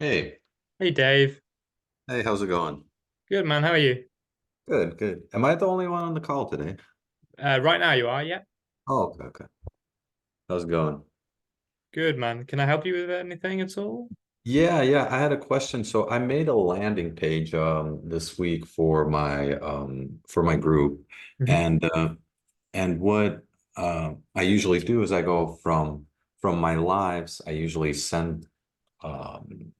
Hey, Hey Dave. hey, how's it going? Good man, how are you? Good, good. Am I the only one on the call today? Right now you are, yeah? Oh, okay, okay. How's it going? Good man. Can I help you with anything at all? Yeah, yeah. I had a question. So I made a landing page this week for my group, Hmm. and what I usually do is I go from my lives. I usually send um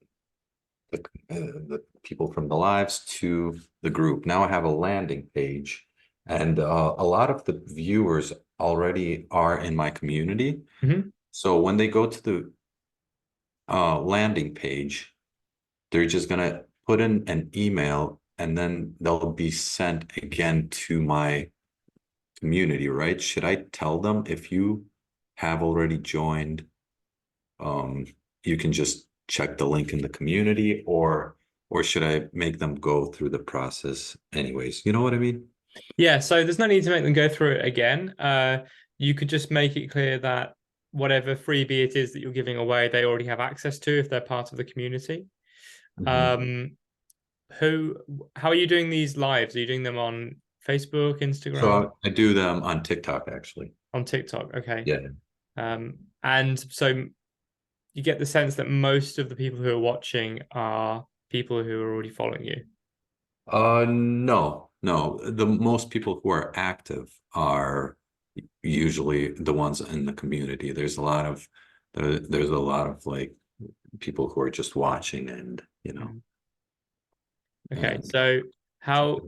the people from the lives to the group. Now I have a landing page, and a lot of the viewers already are in my community. Hmm. So when they go to the landing page, they're just gonna put in an email, and then they'll be sent again to my community, right? Should I tell them if you have already joined, um, you can just check the link in the community, or should I make them go through the process anyways? You know what I mean? Yeah, so there's no need to make them go through it again. You could just make it clear that whatever freebie it is that you're giving away, they already have access to if they're part of the community. Mhm. Um, who, how are you doing these lives? Are you doing them on Facebook, Instagram, So I do them on TikTok actually. on TikTok? Okay. Yeah. And so you get the sense that most of the people who are watching are people who are already following you. No, no. The most people who are active are usually the ones in the community. There's a lot of like people who are just watching and Mhm. Okay, and how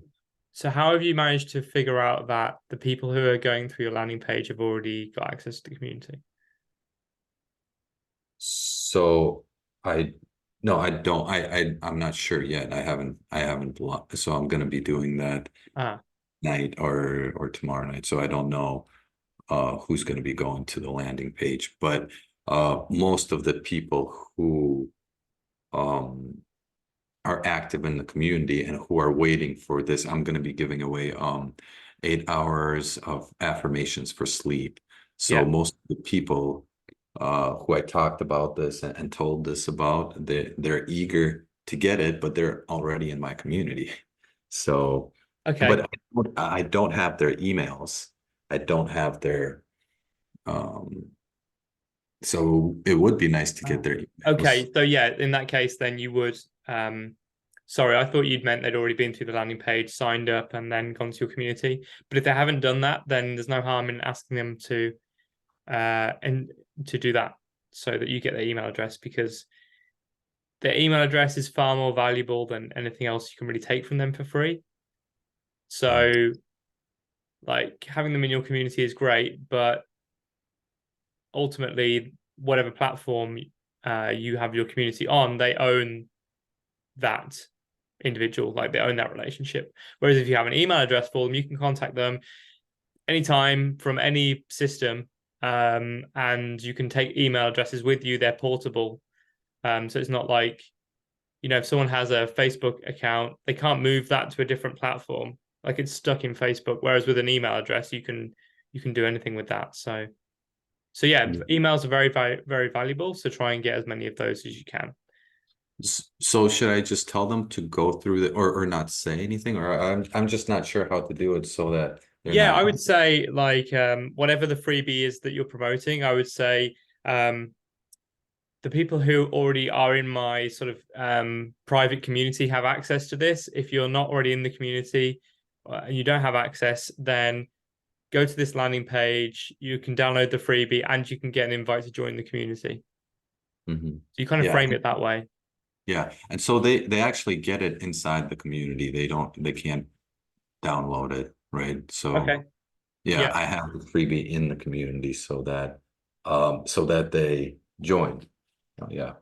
how have you managed to figure out that the people who are going through your landing page have already got access to the community? so I no, I don't. I'm not sure yet. I haven't so I'm gonna be doing that Ah, night or tomorrow night. So I don't know who's going to be going to the landing page. But most of the people who um, are active in the community and who are waiting for this, I'm going to be giving away 8 hours of affirmations for sleep. So yeah. most of the people who I talked about this and told this about, they're eager to get it, but they're already in my community. So, but Okay. I don't have their emails. I don't have their um, so it would be nice to get Ah. their emails. Okay, so yeah, in that case, then you would. Sorry, I thought you'd meant they'd already been through the landing page, signed up, and then gone to your community. But if they haven't done that, then there's no harm in asking them and to do that so that you get their email address because their email address is far more valuable than anything else you can really take from them for free. Mm. So, like having them in your community is great, but ultimately, whatever platform you have your community on, they own that individual, like they own that relationship. Whereas if you have an email address for them, you can contact them anytime from any system, and you can take email addresses with you. They're portable, so it's not like if someone has a Facebook account, they can't move that to a different platform. Like it's stuck in Facebook. Whereas with an email address, you can do anything with that. So yeah, emails are very valuable. So try and get as many of those as you can. So should I just tell them to go through the or not say anything, or I'm just not sure how to do it so that they're Yeah, I not. would say like whatever the freebie is that you're promoting, I would say the people who already are in my sort of private community have access to this. If you're not already in the community and you don't have access, then go to this landing page. You can download the freebie and you can get an invite to join the community. Mhm. So you kind of Yeah, frame it that way. yeah, and so they actually get it inside the community. They can't download it, right? So Okay. yeah, Yeah. I have the freebie in the community so that they join. Yeah.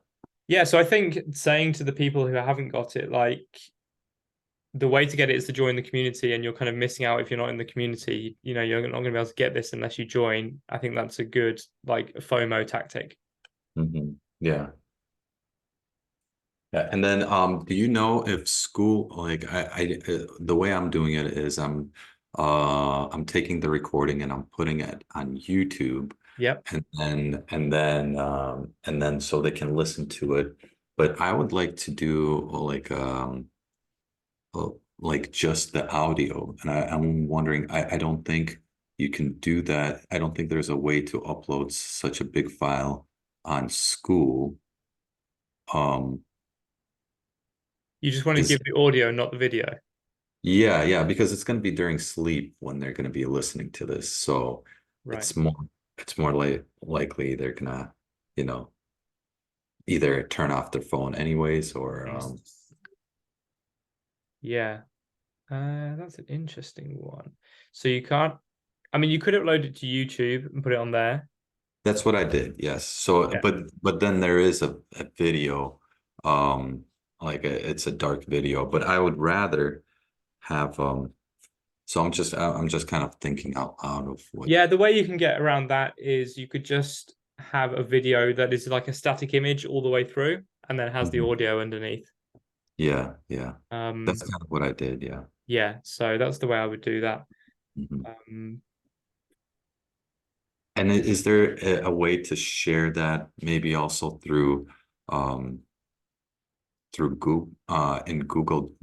Yeah. So I think saying to the people who haven't got it, like the way to get it is to join the community, and you're kind of missing out if you're not in the community. You're not going to be able to get this unless you join. I think that's a good like FOMO tactic. Yeah. Yeah, and then do you know if school like the way I'm doing it is I'm taking the recording and I'm putting it on YouTube Yep. and then so they can listen to it but I would like to do like just the audio. And I'm wondering, I don't think you can do that. I don't think there's a way to upload such a big file on school. Um, You just want to is give the audio, not the video. Yeah, yeah, because it's going to be during sleep when they're going to be listening to this. So Right. it's more it's more likely they're gonna, you know, either turn off their phone anyways or Mm. Yeah. That's an interesting one. So you can't, I mean, you could upload it to YouTube and put it on there. that's what I did. Yes. So Yeah. but then there is a video it's a dark video, but I would rather have so I'm just kind of thinking out loud of what. Yeah, the way you can get around that is you could just have a video that is like a static image all the way through and then has the Mhm. audio underneath. Yeah, yeah. That's Um, kind of what I did, yeah. yeah, so that's the way I would do that. Mhm. Um, And is there a way to share that maybe also um through Google in Google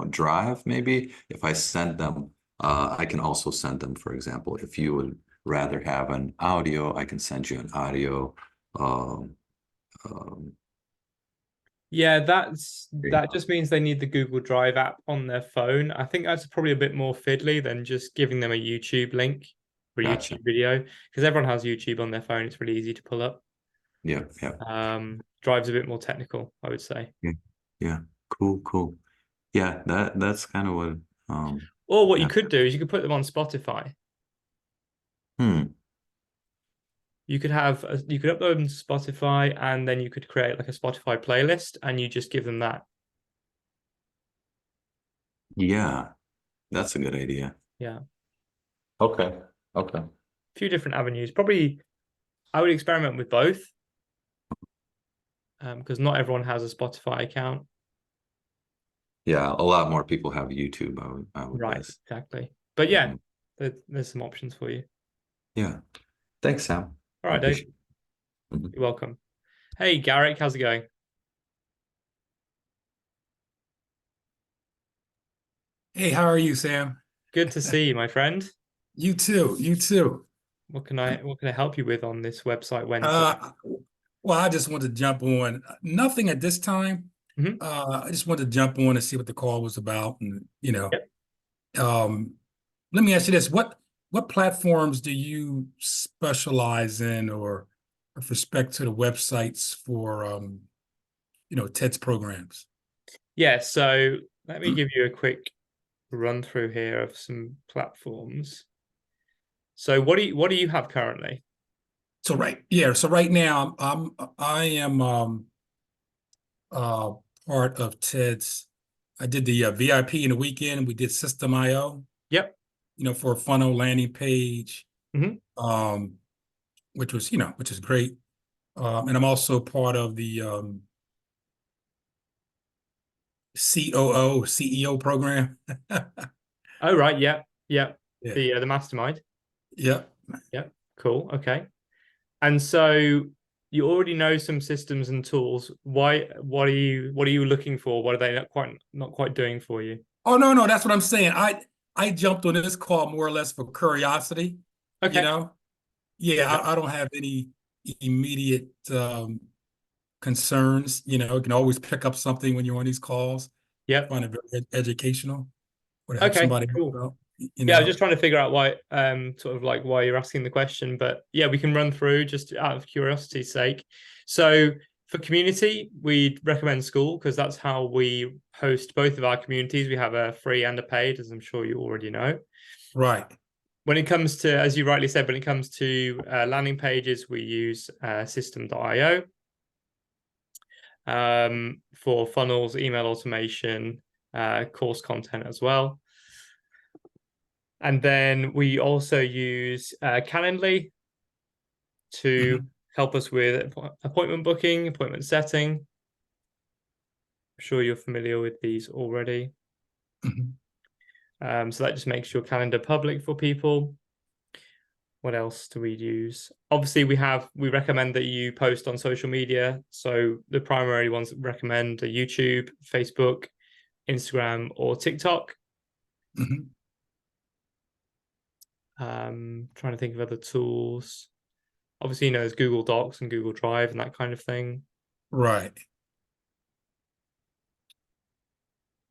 Drive maybe? If I send them, I can also send them, for example, if you would rather have an audio, I can send you an audio. Um, um, yeah, there that just means they need the Google Drive app on their phone. I think that's probably a bit more fiddly than just giving them a YouTube link for a Gotcha. YouTube video because everyone has YouTube on their phone. It's really easy to pull up. Yeah, yeah, Drive's a bit more technical, I would say. yeah, yeah. Cool, cool. Yeah, that's kind of what Or what you yeah. could do is you could put them on Spotify. Hmm. You could upload them to Spotify and then you could create like a Spotify playlist and you just give them that. Yeah, that's a good idea. Yeah. Okay. Okay. A few different avenues. Probably I would experiment with both because not everyone has a Spotify account. Yeah, a lot more people have YouTube, I would Right, guess. exactly. But yeah, Mhm. there's some options for you. Yeah. Thanks, Sam. All I right, Dave. appreciate it. Mhm. You're welcome. Hey, Garrick, how's it going? Hey, how are you, Sam? Good to see you, my friend. You too. You too. What can I help you with on this website Wednesday? Uh, well, I just wanted to jump on. Nothing at this time. Mhm. I just wanted to jump on and see what the call was about, and Yep. um, let me ask you this: what platforms do you specialize in, or with respect to the websites for TED's programs? Yeah, so let me give you a quick run through here of some platforms. So what do you have currently? So right now I am uh, part of TED's. I did the VIP in the weekend. We did System IO, Yep. for a funnel landing page, Hmm. um, which is great. And I'm also part of the COO CEO program. Oh, right. Yep. Yep. Yeah, The mastermind. yeah. Yep. Cool. Okay. And so you already know some systems and tools. What are you looking for? What are they not quite doing for you? Oh no, that's what I'm saying. I jumped on this call more or less for curiosity. You Okay. know, yeah. Yep. I don't have any immediate concerns. You can always pick up something when you're on these calls. I Yep. find it very educational or to help Okay. somebody Cool. out, Yeah, I was just trying to figure out why, sort of like why you're asking the question, but yeah, we can run through just out of curiosity's sake. So for community, we'd recommend School because that's how we host both of our communities. We have a free and a paid, as I'm sure you already know. Right. When it comes to, as you rightly said, when it comes to landing pages, we use System.io for funnels, email automation, course content as well. And then we also use Calendly to Mhm. help us with appointment booking, appointment setting. I'm sure you're familiar with these already. Mhm. So that just makes your calendar public for people. What else do we use? Obviously, we recommend that you post on social media. So the primary ones that we recommend are YouTube, Facebook, Instagram, or TikTok. Mhm. Trying to think of other tools. Obviously, you know, there's Google Docs and Google Drive and that kind of thing. Right.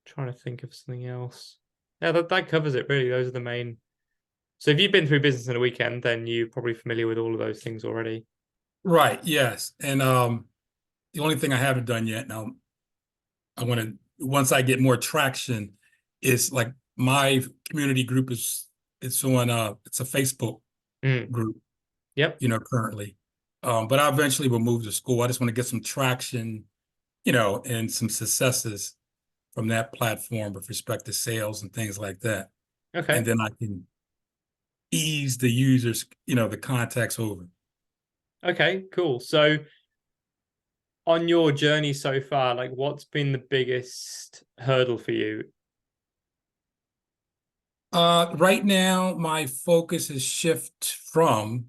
Trying to think of something else. Yeah, that covers it really. Those are the main. So if you've been through business in a weekend, then you're probably familiar with all of those things already. Right. Yes. And the only thing I haven't done yet now, I want to once I get more traction, is like my community group it's on it's a Facebook Mm, group, yep. currently. But I eventually will move to school. I just want to get some traction, and some successes from that platform with respect to sales and things like that. And Okay. then I can ease the users, the contacts over. Okay, cool. So on your journey so far, like what's been the biggest hurdle for you? Right now, my focus is shift from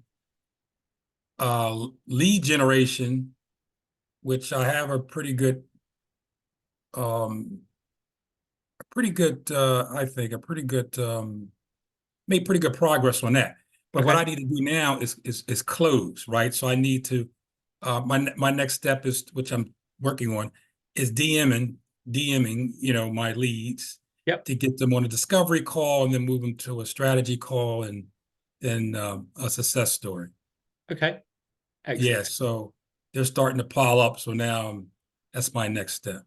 lead generation, which I have um, I think, made pretty good progress on that. But what Okay. I need to do now is close, right? So I need to my next step is, which I'm working on, is DMing, my leads Yep. to get them on a discovery call and then move them to a strategy call and then a success story. Okay. Yeah, Excellent. so they're starting to pile up. So now that's my next step.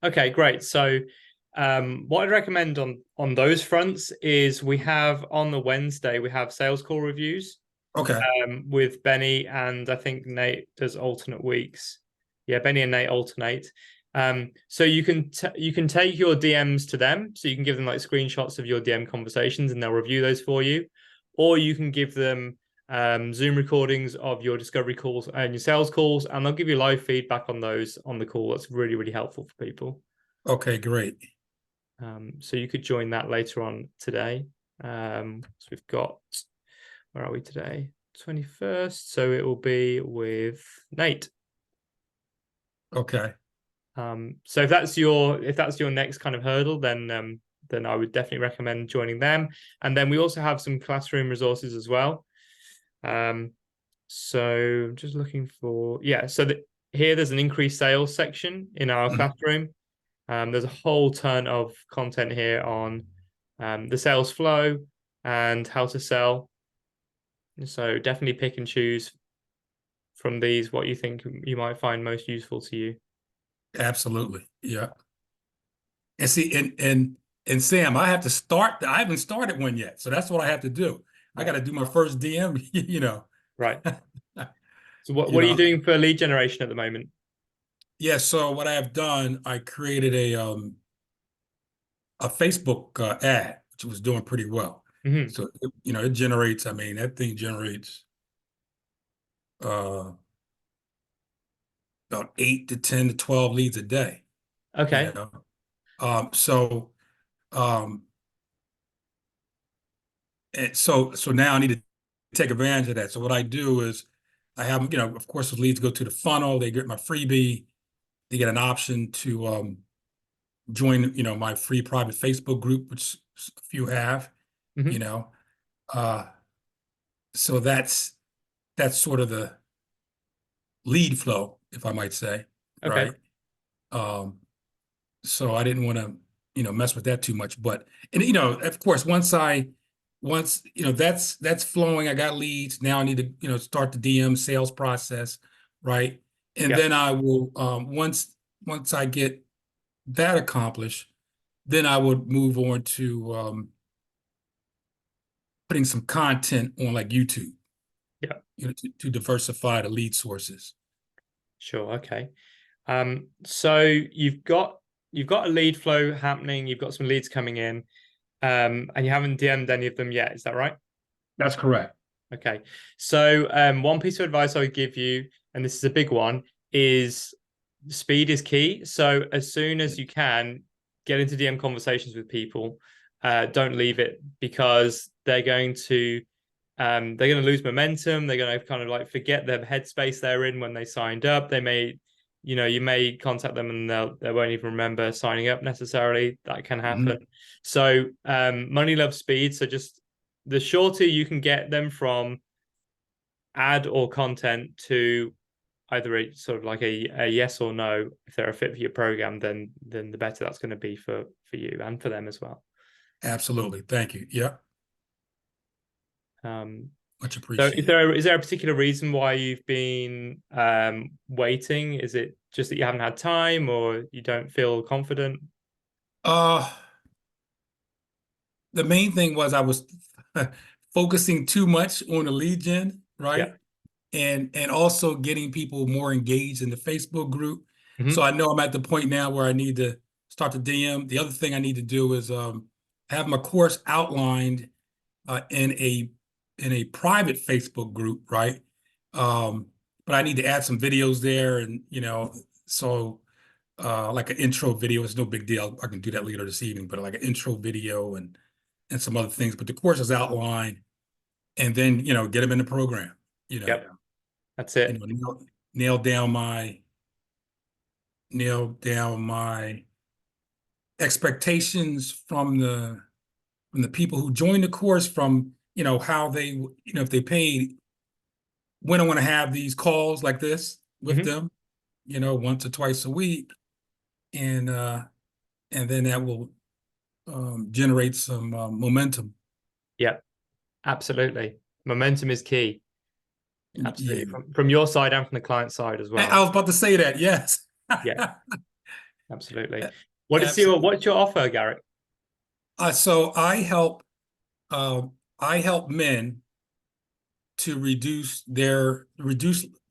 Okay, great. So what I'd recommend on those fronts is we have on the Wednesday, we have sales call reviews Okay. with Benny, and I think Nate does alternate weeks. Yeah, Benny and Nate alternate. So you can take your DMs to them. So you can give them like screenshots of your DM conversations, and they'll review those for you. Or you can give them Zoom recordings of your discovery calls and your sales calls, and they'll give you live feedback on those on the call. That's really, really helpful for people. Okay, great. So you could join that later on today. So we've got, where are we today? 21st. So it will be with Nate. Okay. So if that's your next kind of hurdle, then I would definitely recommend joining them. And then we also have some classroom resources as well. So just looking for, yeah. So here there's an increased sales section in our Mhm. classroom. There's a whole ton of content here on the sales flow and how to sell. So definitely pick and choose from these what you think you might find most useful to you. Absolutely. Yeah. And see, and Sam, I have to start. I haven't started one yet, so that's what I have to do. I got Right. to do my first DM. Right. So what, You what are you know. doing for lead generation at the moment? Yeah. So what I have done, I created a Facebook ad, which was doing pretty well. Mm-hmm. So it generates. I mean, that thing generates uh about 8 to 10 to 12 leads a day. You Okay. know. So um, and so now I need to take advantage of that. So what I do is I have them, of course, those leads go to the funnel. They get my freebie. They get an option to join, my free private Facebook group, which a few have, you Mm-hmm. know. Uh, so that's sort of the lead flow, if I might say, Okay. right? Um, so I didn't want to, mess with that too much. But and of course, once that's flowing, I got leads. Now I need to, start the DM sales process, right? And Yeah. then I will once I get that accomplished, then I would move on to putting some content on like YouTube, Yeah. to diversify the lead sources. Sure. Okay. So you've got a lead flow happening, you've got some leads coming in, and you haven't DM'd any of them yet, is that right? That's correct. Okay. So one piece of advice I would give you, and this is a big one, is speed is key. So as soon as you can, get into DM conversations with people. Don't leave it because they're going to they're going to lose momentum. They're going to kind of like forget the headspace they're in when they signed up. They may, you may contact them and they won't even remember signing up necessarily. That can happen. So money loves speed. So just the shorter you can get them from ad or content to either a sort of like a yes or no, if they're a fit for your program, then the better that's going to be for you and for them as well. Absolutely. Thank you. Yep. Much So appreciated. is there a particular reason why you've been waiting? Is it just that you haven't had time or you don't feel confident? The main thing was I was focusing too much on the lead gen, Yeah. right? And also getting people more engaged in the Facebook group. So I know I'm at the point now where I need to start the DM. The other thing I need to do is have my course outlined in a private Facebook group, right? But I need to add some videos there, and so like an intro video is no big deal. I can do that later this evening, but like an intro video and some other things. But the course is outlined, and then get them in the program. Yep. That's it. Nail down my expectations from the people who join the course, from how they if they paid, when I want to have these calls like this with them, once or twice a week, and then that will generate some momentum. Yeah, absolutely. Momentum is key. Absolutely. Yeah. From your side and from the client side as well. I was about to say that. Yes. Yeah, absolutely. Absolutely. What's your offer, Garrett? So uh, I help men to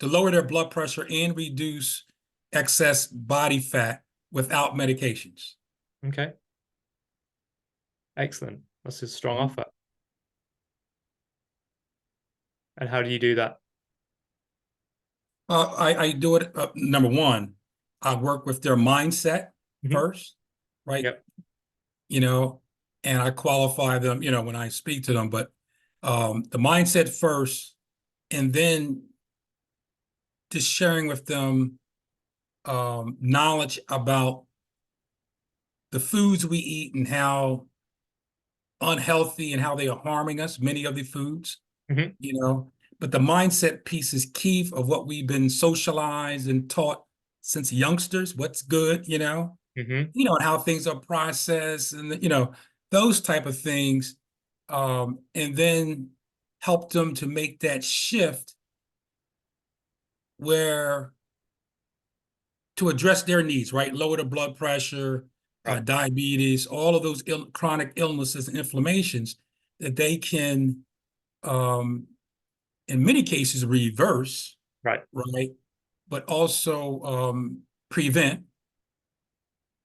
lower their blood pressure and reduce excess body fat without medications. Okay. Excellent. That's a strong offer. And how do you do that? I do it. Number one, I work with their mindset first, right? Yep. And I qualify them, when I speak to them, but the mindset first, and then just sharing with them knowledge about the foods we eat and how unhealthy and how they are harming us, many of the foods, but the mindset piece is key of what we've been socialized and taught since youngsters, what's good, and how things are processed and, those type of things. And then help them to make that shift where to address their needs, right? Lower the blood pressure, Right. diabetes, all of those chronic illnesses and inflammations that they can, in many cases, reverse, Right. But also prevent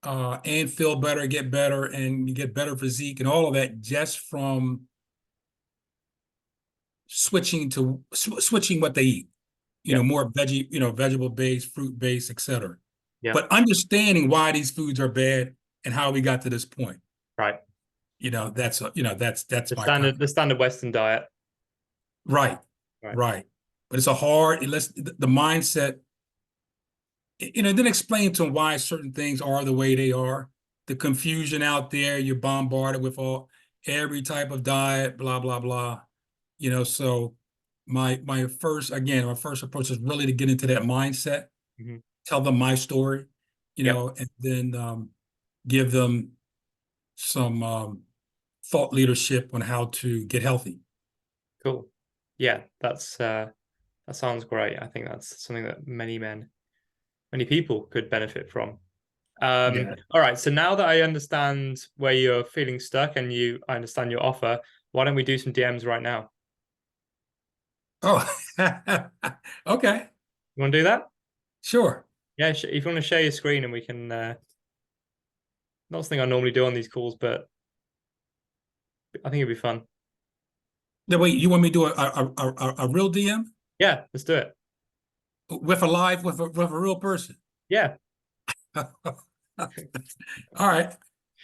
and feel better, get better, and you get better physique and all of that just from switching what they eat. More vegetable based, fruit based, etc. Yeah. But understanding why these foods are bad and how we got to this point. Right. That's the standard Western diet. Right. But it's the mindset, then explain to them why certain things are the way they are. The confusion out there, you're bombarded with every type of diet, blah, blah, blah. So my first approach is really to get into that mindset, tell them my story, and then give them some thought leadership on how to get healthy. Cool. Yeah, that sounds great. I think that's something that many people could benefit from. All right. So now that I understand where you're feeling stuck and I understand your offer, why don't we do some DMs right now? Oh, okay. You want to do that? Sure. Yeah. If you want to share your screen and we can, not something I normally do on these calls, but I think it'd be fun. No, wait, you want me to do a real DM? Yeah, let's do it. With a real person? Yeah. All right.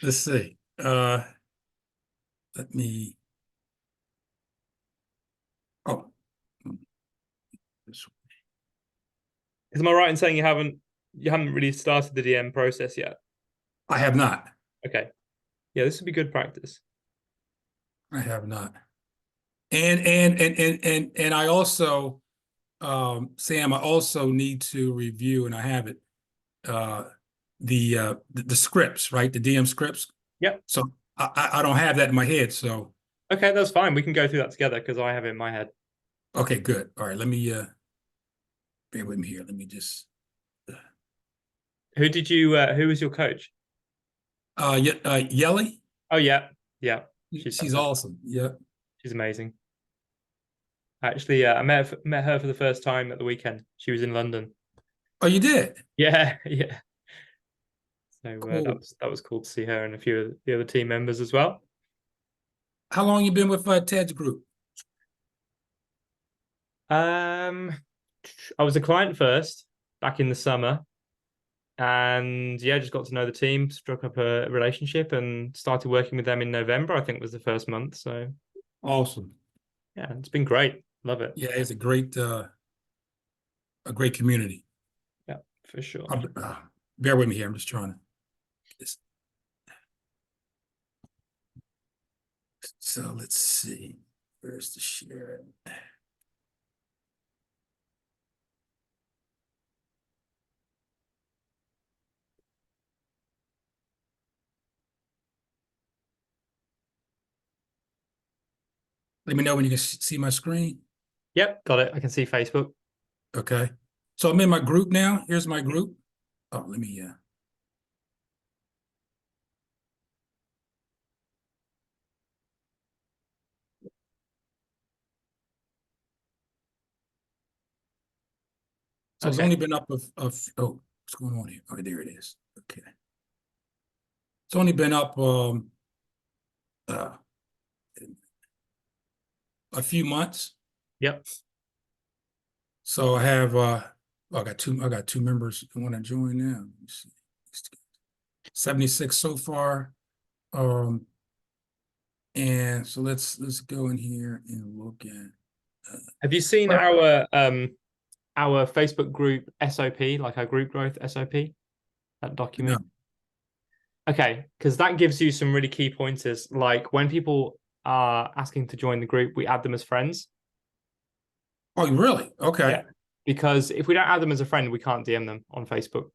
Let's see. Let me Because am I right in saying you haven't really started the DM process yet? I have not. Okay. Yeah, this would be good practice. I have not. And I also, Sam, I also need to review, and I have it, the scripts, right? The DM scripts. Yep. So I don't have that in my head. So Okay, that's fine. We can go through that together because I have it in my head. okay, good. All right, let me bear with me here. Let me just Who was your coach? Yelly. Oh yeah. Yeah. She's She's fantastic. awesome. Yeah. She's amazing. Actually, I met her for the first time at the weekend. She was in London. Oh, you did? Yeah, yeah. So Cool. that was cool to see her and a few of the other team members as well. How long you been with Ted's group? Um, I was a client first back in the summer, and yeah, just got to know the team, struck up a relationship, and started working with them in November. I think was the first month. So Awesome. yeah, it's been great. Love it. Yeah, it's a great community. Yeah, for sure. Bear with me here. I'm just trying to. So let's see. Where's the share? Let me know when you can see my screen. Yep, got it. I can see Facebook. Okay. So I'm in my group now. Here's my group. Oh, let me So it's Okay. only been up of oh, what's going on here? Oh, there it is. Okay. It's only been up uh a few months. Yep. So I have I got two members who want to join now. Let me see. 76 so far. Um and so let's go in here and look at Have you seen our Facebook group SOP, like our group growth SOP, that no. document? Okay, because that gives you some really key pointers. Like when people are asking to join the group, we add them as friends. Oh, really? Yeah. Okay. Because if we don't add them as a friend, we can't DM them on Facebook.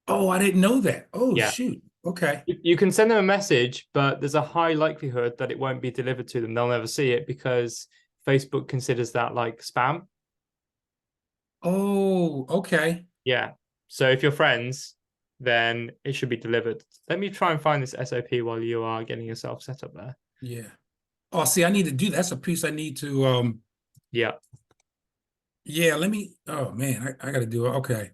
Oh, I didn't know that. Oh, Yeah. shoot. Okay. You can send them a message, but there's a high likelihood that it won't be delivered to them. They'll never see it because Facebook considers that like spam. Oh, okay. Yeah. So if you're friends, then it should be delivered. Let me try and find this SOP while you are getting yourself set up there. Yeah. Oh, see, I need to do that's a piece I need to Yeah. yeah, let me oh man, I gotta do it. Okay.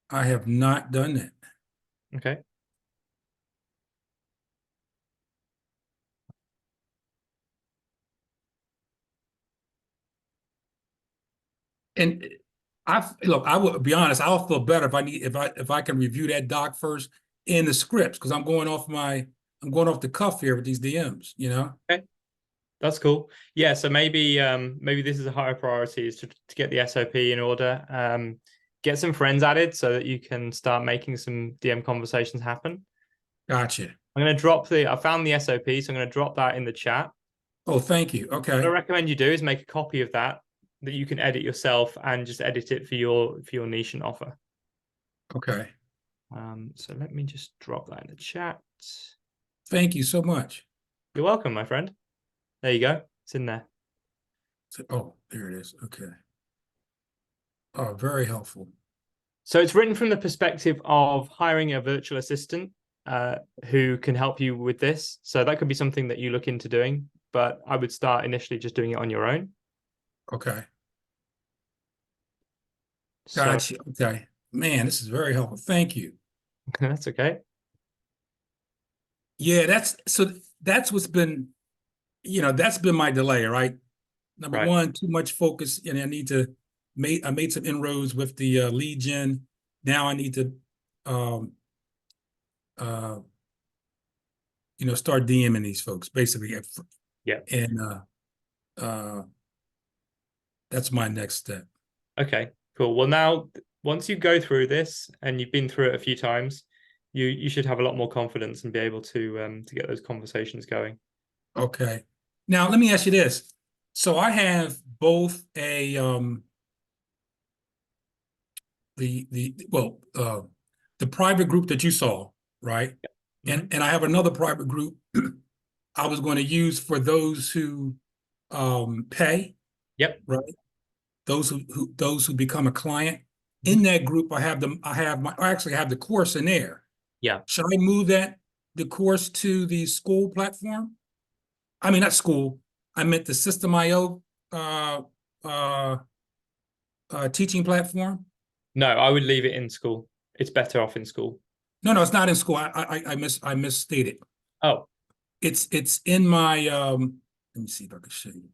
I have not done that. Okay. And I will be honest, I'll feel better if I can review that doc first in the scripts because I'm going off the cuff here with these DMs, you know? Okay. That's cool. Yeah, so maybe this is a higher priority is to get the SOP in order. Get some friends added so that you can start making some DM conversations happen. Gotcha. I'm going to I found the SOP, so I'm going to drop that in the chat. Oh, thank you. What Okay. I recommend you do is make a copy of that you can edit yourself and just edit it for your niche and offer. Okay. So let me just drop that in the chat. Thank you so much. You're welcome, my friend. There you go. It's in there. Oh, there it is. Okay. Oh, very helpful. So it's written from the perspective of hiring a virtual assistant who can help you with this. So that could be something that you look into doing, but I would start initially just doing it on your own. Okay. So Gotcha. Okay. Man, this is very helpful. Thank you. that's okay. Yeah, that's what's been, that's been my delay, right? Number Right. one, too much focus, and I made some inroads with the lead gen. Now I need to um uh start DMing these folks basically Yeah. and uh That's my next step. Okay, cool. Well, now once you go through this and you've been through it a few times, you should have a lot more confidence and be able to get those conversations going. Okay. Now let me ask you this. So I have both a the private group that you saw, right? Mhm. And I have another private group I was going to use for those who pay, Yep. right? Those who become a client. Mhm. In that group, I actually have the course in there. Yeah. Should I move the course to the school platform? I mean, not school. I meant the System.io uh, uh, teaching platform. No, I would leave it in school. It's better off in school. No, it's not in school. I misstated. Oh, It's in my let me see if I can show you.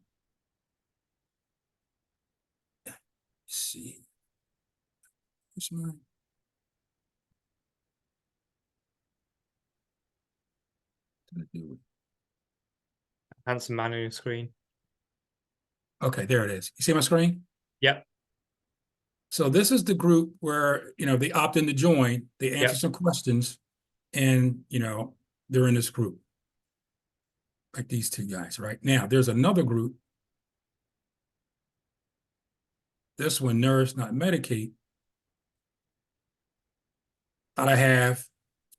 Let's see. Where's my what did I do? handsome man on your screen. Okay, there it is. You see my screen? Yep. So this is the group where, they opt in to join, they answer Yep. some questions, and, they're in this group, like these two guys, right? Now, there's another group. This one, Nourish Not Medicate, that I have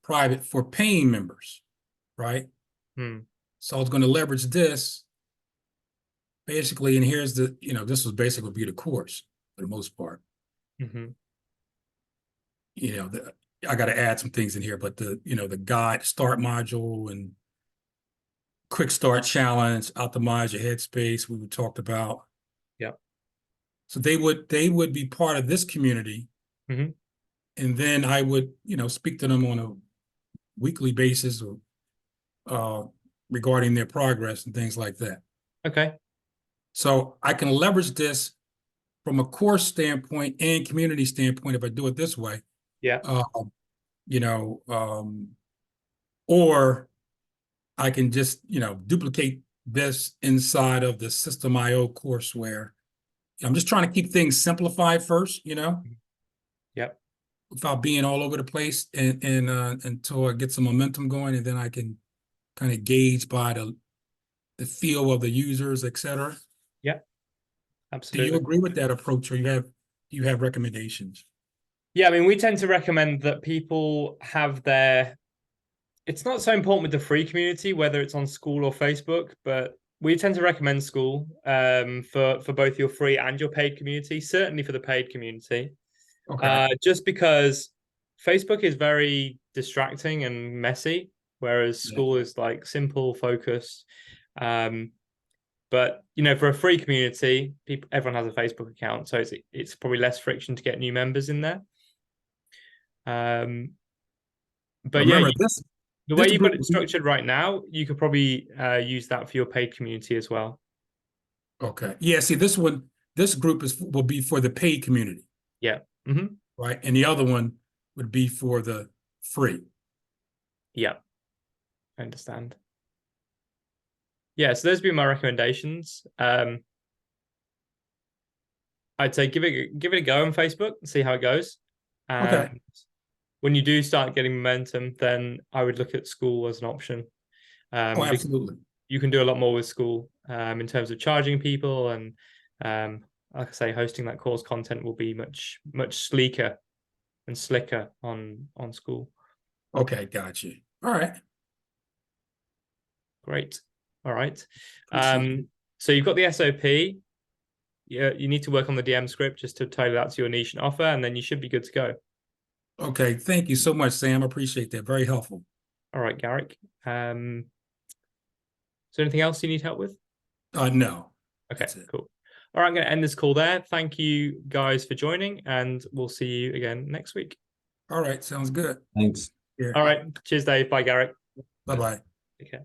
private for paying members, right? Hmm. So I was going to leverage this basically, and here's this was basically be the course for the most part. Mm-hmm. I got to add some things in here, but the guide, start module, and quick start challenge, optimize your headspace, we talked about. Yep. So they would be part of this community. Mm-hmm. And then I would, speak to them on a weekly basis or regarding their progress and things like that. Okay. So I can leverage this from a course standpoint and community standpoint if I do it this way. Yeah. You know, or I can just, duplicate this inside of the System.io courseware. I'm just trying to keep things simplified first, Yep. without being all over the place and until I get some momentum going, and then I can kind of gauge by the feel of the users, et cetera. Yep. Do Absolutely. you agree with that approach, or you have recommendations? Yeah, I mean, we tend to recommend that people have it's not so important with the free community, whether it's on school or Facebook, but we tend to recommend school for both your free and your paid community, certainly for the paid community. Okay. Just because Facebook is very distracting and messy, whereas Yeah. school is like simple, focused. But for a free community, everyone has a Facebook account, so it's probably less friction to get new members in there. But yeah, Remember the way this you've got group. it structured right now, you could probably use that for your paid community as well. Okay. Yeah. See, this group will be for the paid community, Yeah. Mm-hmm. right? And the other one would be for the free. Yeah. I understand. Yeah, so those would be my recommendations. I'd say give it a go on Facebook and see how it goes. Okay. And when you do start getting momentum, then I would look at school as an option. Oh, absolutely. You can do a lot more with school in terms of charging people, and like I say, hosting that course content will be much sleeker and slicker on school. Okay, got you. All right. Great. All right. Appreciate So you've got the SOP. Yeah, you need to work on the DM script just to tailor that to your niche and offer, and then you should be good to go. Okay, thank you so much, Sam. I appreciate that. Very helpful. All right, Garrick. Is there anything else you need help with? No. Okay, cool. All right, I'm going to end this call there. Thank you guys for joining, and we'll see you again next week. All right, sounds good. Thanks. Yeah. All right. Cheers, Dave. Bye, Garrick. Bye-bye. Okay.